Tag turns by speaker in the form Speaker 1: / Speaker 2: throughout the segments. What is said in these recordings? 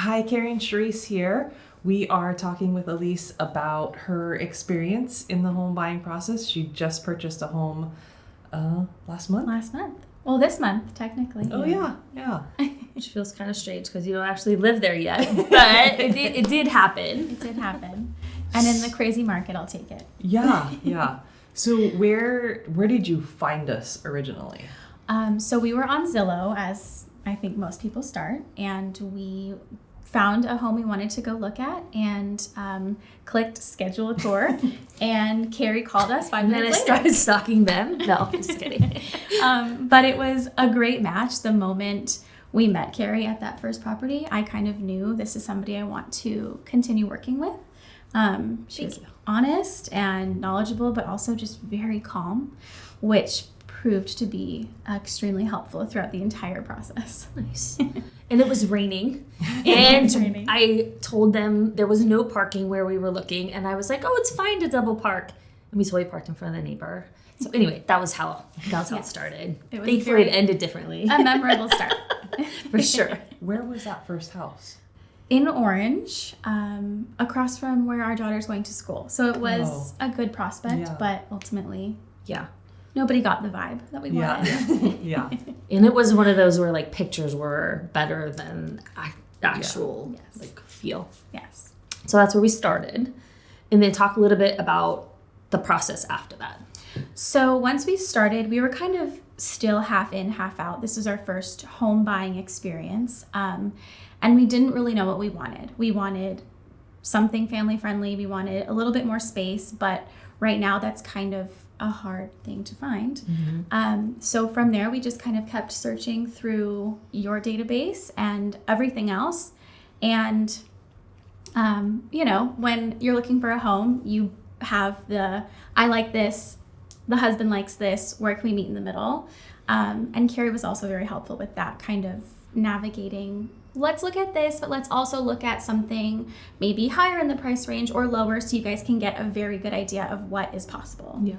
Speaker 1: Hi, Carrie and Charisse here. We are talking with Elise about her experience in the home buying process. She just purchased a home last month.
Speaker 2: Well, this month, technically.
Speaker 1: Oh, yeah.
Speaker 3: Which feels kind of strange because you don't actually live there yet. But it did happen.
Speaker 2: It did happen. And in the crazy market, I'll take it.
Speaker 1: Yeah. So where did you find us originally?
Speaker 2: So we were on Zillow, as I think most people start, and we found a home we wanted to go look at and clicked schedule a tour. And Carrie called us 5 minutes later.
Speaker 3: And then I started stalking them. No, just kidding.
Speaker 2: But it was a great match. The moment we met Carrie at that first property, I kind of knew this is somebody I want to continue working with. She was honest and knowledgeable, but also just very calm, which proved to be extremely helpful throughout the entire process.
Speaker 3: Nice. And it was raining. And I told them there was no parking where we were looking. And I was like, oh, it's fine to double park. And we totally parked in front of the neighbor. So anyway, that was how it started. Thankfully, it ended differently.
Speaker 2: A memorable start.
Speaker 3: For sure.
Speaker 1: Where was that first house?
Speaker 2: In Orange, across from where our daughter's going to school. So it was a good prospect, but ultimately, nobody got the vibe that we wanted.
Speaker 1: Yeah.
Speaker 3: And it was one of those where like pictures were better than actual like feel.
Speaker 2: Yes.
Speaker 3: So that's where we started. And then talk a little bit about the process after that.
Speaker 2: So once we started, we were kind of still half in, half out. This was our first home buying experience. And we didn't really know what we wanted. We wanted something family friendly. We wanted a little bit more space, but right now that's kind of a hard thing to find. Mm-hmm. So from there, we just kind of kept searching through your database and everything else. And, when you're looking for a home, you have I like this, the husband likes this, where can we meet in the middle? And Carrie was also very helpful with that kind of navigating. Let's look at this, but let's also look at something maybe higher in the price range or lower so you guys can get a very good idea of what is possible.
Speaker 3: Yeah.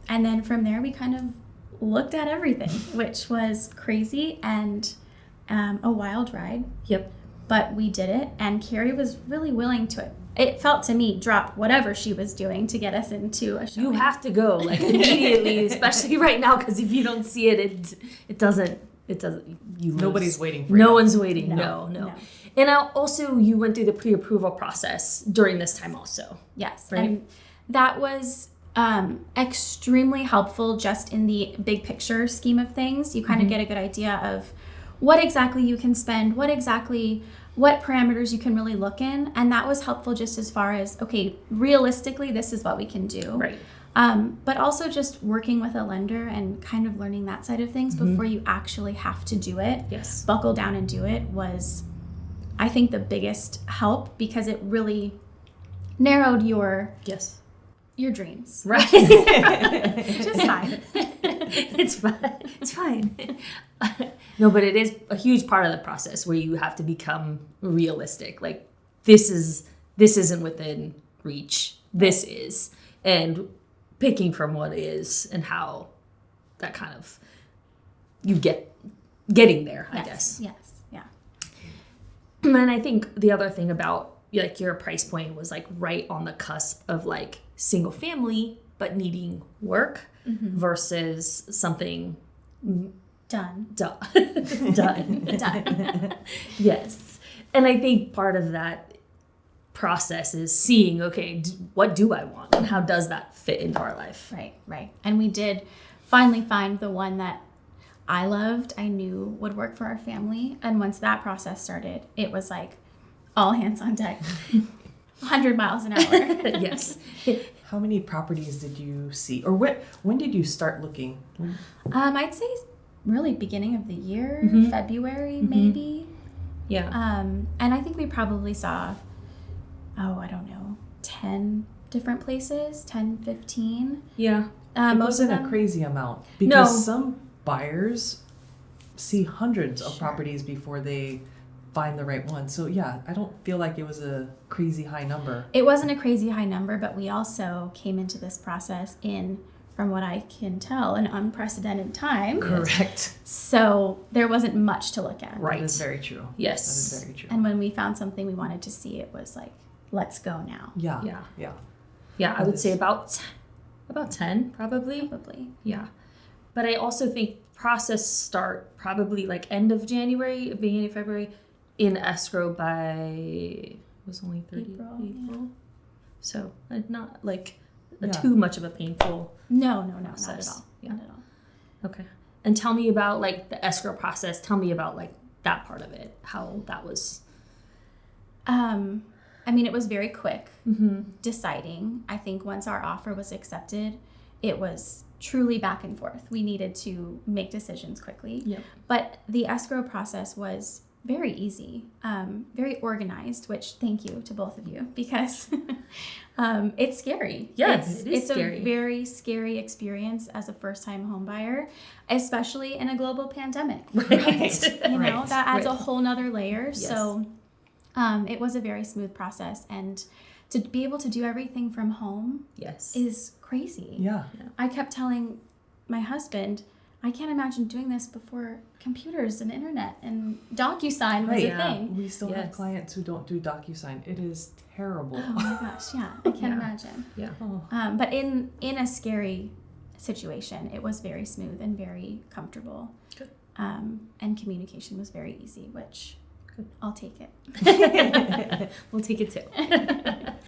Speaker 2: And then from there, we kind of looked at everything, which was crazy and a wild ride.
Speaker 3: Yep.
Speaker 2: But we did it, and Carrie was really willing to it felt to me, drop whatever she was doing to get us into a show.
Speaker 3: You have to go like immediately, especially right now, because if you don't see it, it doesn't.
Speaker 1: Nobody's waiting for you.
Speaker 3: No one's waiting. No. And also, you went through the pre-approval process during this time also.
Speaker 2: Yes.
Speaker 3: Right?
Speaker 2: And that was extremely helpful just in the big picture scheme of things. You kind of get a good idea of what exactly you can spend, what parameters you can really look in. And that was helpful just as far as, okay, realistically, this is what we can do.
Speaker 3: Right.
Speaker 2: But also just working with a lender and kind of learning that side of things before you actually have to do it.
Speaker 3: Yes.
Speaker 2: Buckle down and do it was, I think, the biggest help because it really narrowed your dreams.
Speaker 3: Right.
Speaker 2: Just fine.
Speaker 3: It's fine. No, but it is a huge part of the process where you have to become realistic. Like this isn't within reach. This is. And picking from what is and how that kind of you getting there, I guess.
Speaker 2: Yes. Yeah.
Speaker 3: And I think the other thing about like your price point was like right on the cusp of like single family but needing work versus something
Speaker 2: done.
Speaker 3: Yes. And I think part of that process is seeing, okay, what do I want and how does that fit into our life?
Speaker 2: Right. And we did finally find the one that I loved, I knew would work for our family. And once that process started, it was like all hands on deck, 100 miles an hour.
Speaker 3: Yes.
Speaker 1: How many properties did you see? Or when did you start looking?
Speaker 2: I'd say really beginning of the year, February, maybe.
Speaker 3: Yeah.
Speaker 2: And I think we probably saw, 10 different places, 10, 15.
Speaker 3: Yeah.
Speaker 1: It wasn't a crazy amount because some buyers see hundreds of properties before they find the right one. So yeah, I don't feel like it was a crazy high number.
Speaker 2: It wasn't a crazy high number, but we also came into this process in from what I can tell, an unprecedented time.
Speaker 1: Correct.
Speaker 2: So there wasn't much to look at.
Speaker 3: Right.
Speaker 1: That is very true.
Speaker 3: Yes.
Speaker 1: That is very true.
Speaker 2: And when we found something we wanted to see, it was like, let's go now.
Speaker 1: Yeah.
Speaker 3: Yeah.
Speaker 1: Yeah.
Speaker 3: Yeah, I would say about 10 probably.
Speaker 2: Probably.
Speaker 3: Yeah. But I also think process start probably like end of January, beginning of February, in escrow by was only 30
Speaker 2: April.
Speaker 3: April.
Speaker 2: Yeah.
Speaker 3: So not like
Speaker 1: Yeah.
Speaker 3: too much of a painful
Speaker 2: No, not at
Speaker 3: process.
Speaker 2: all.
Speaker 3: Yeah.
Speaker 2: Not at all.
Speaker 3: Okay. And tell me about like the escrow process. Tell me about like that part of it, how that was.
Speaker 2: I mean, it was very quick
Speaker 3: Mm-hmm.
Speaker 2: deciding. I think once our offer was accepted, it was truly back and forth. We needed to make decisions quickly.
Speaker 3: Yep.
Speaker 2: But the escrow process was very easy, very organized, which thank you to both of you because it's scary.
Speaker 3: Yes, it is
Speaker 2: it's
Speaker 3: scary.
Speaker 2: a very scary experience as a first-time home buyer, especially in a global pandemic.
Speaker 3: Right.
Speaker 2: You know,
Speaker 1: Right.
Speaker 2: that adds a
Speaker 3: Right.
Speaker 2: whole nother layer.
Speaker 3: Yes.
Speaker 2: So it was a very smooth process. And to be able to do everything from home
Speaker 3: Yes.
Speaker 2: is crazy.
Speaker 1: Yeah.
Speaker 2: I kept telling my husband, I can't imagine doing this before computers and internet and DocuSign was
Speaker 1: Right.
Speaker 2: a
Speaker 3: Yeah.
Speaker 2: thing.
Speaker 1: We still have
Speaker 3: Yes.
Speaker 1: clients who don't do DocuSign. It is terrible.
Speaker 2: Oh my gosh, yeah, I can't
Speaker 3: Yeah.
Speaker 2: imagine.
Speaker 3: Yeah.
Speaker 1: Oh.
Speaker 2: But in a scary situation, it was very smooth and very comfortable.
Speaker 3: Good.
Speaker 2: And communication was very easy, which
Speaker 3: Good.
Speaker 2: I'll take it.
Speaker 3: We'll take it too.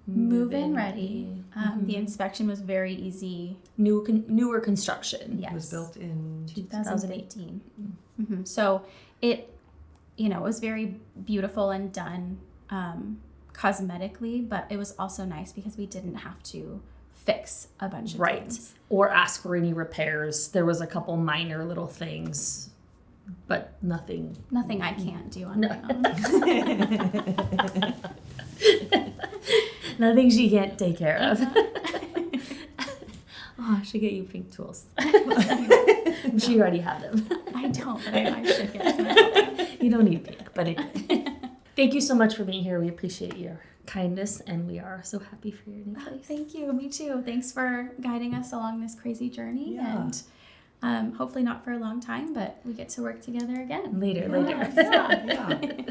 Speaker 2: Move-in ready.
Speaker 3: Mhm.
Speaker 2: The inspection was very easy.
Speaker 3: Newer construction.
Speaker 2: Yes.
Speaker 1: It was built in
Speaker 2: 2018. So it, it was very beautiful and done cosmetically, but it was also nice because we didn't have to fix a bunch of
Speaker 3: Right.
Speaker 2: things.
Speaker 3: Or ask for any repairs. There was a couple minor little things, but nothing.
Speaker 2: Nothing I can't do on
Speaker 3: No.
Speaker 2: my own.
Speaker 3: Nothing she can't take care of. Oh, I should get you pink tools. I'm sure you already have them.
Speaker 2: I don't, but I should get some.
Speaker 3: You don't need pink, but thank you so much for being here. We appreciate your kindness, and we are so happy for your new place.
Speaker 2: Thank you. Me too. Thanks for guiding us along this crazy journey.
Speaker 1: Yeah.
Speaker 2: And hopefully not for a long time, but we get to work together again.
Speaker 3: Later.
Speaker 1: Yeah.